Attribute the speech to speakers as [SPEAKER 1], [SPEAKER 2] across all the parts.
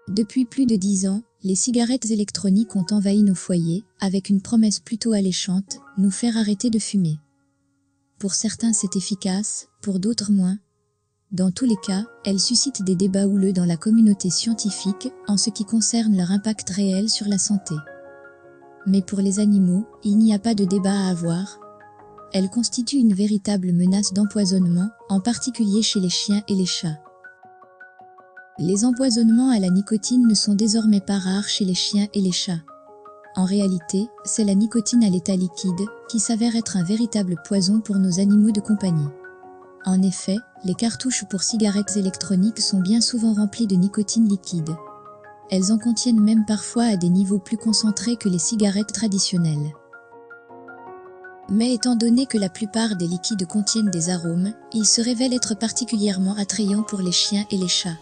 [SPEAKER 1] Depuis plus de 10 ans, les cigarettes électroniques ont envahi nos foyers, avec une promesse plutôt alléchante, nous faire arrêter de fumer. Pour certains c'est efficace, pour d'autres moins. Dans tous les cas, elles suscitent des débats houleux dans la communauté scientifique en ce qui concerne leur impact réel sur la santé. Mais pour les animaux, il n'y a pas de débat à avoir. Elles constituent une véritable menace d'empoisonnement, en particulier chez les chiens et les chats. Les empoisonnements à la nicotine ne sont désormais pas rares chez les chiens et les chats. En réalité, c'est la nicotine à l'état liquide qui s'avère être un véritable poison pour nos animaux de compagnie. En effet, les cartouches pour cigarettes électroniques sont bien souvent remplies de nicotine liquide. Elles en contiennent même parfois à des niveaux plus concentrés que les cigarettes traditionnelles. Mais étant donné que la plupart des liquides contiennent des arômes, ils se révèlent être particulièrement attrayants pour les chiens et les chats.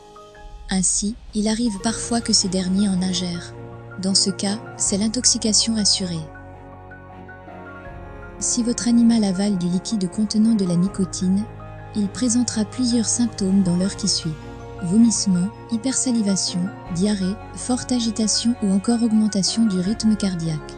[SPEAKER 1] Ainsi, il arrive parfois que ces derniers en ingèrent. Dans ce cas, c'est l'intoxication assurée. Si votre animal avale du liquide contenant de la nicotine, il présentera plusieurs symptômes dans l'heure qui suit. Vomissements, hypersalivation, diarrhée, forte agitation ou encore augmentation du rythme cardiaque.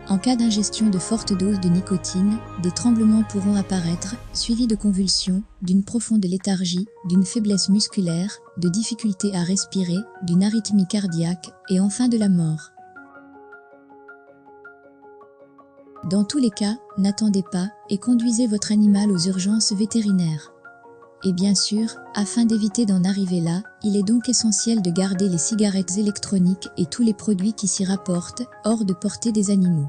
[SPEAKER 1] En cas d'ingestion de fortes doses de nicotine, des tremblements pourront apparaître, suivis de convulsions, d'une profonde léthargie, d'une faiblesse musculaire, de difficultés à respirer, d'une arythmie cardiaque et enfin de la mort. Dans tous les cas, n'attendez pas et conduisez votre animal aux urgences vétérinaires. Et bien sûr, afin d'éviter d'en arriver là, il est donc essentiel de garder les cigarettes électroniques et tous les produits qui s'y rapportent hors de portée des animaux.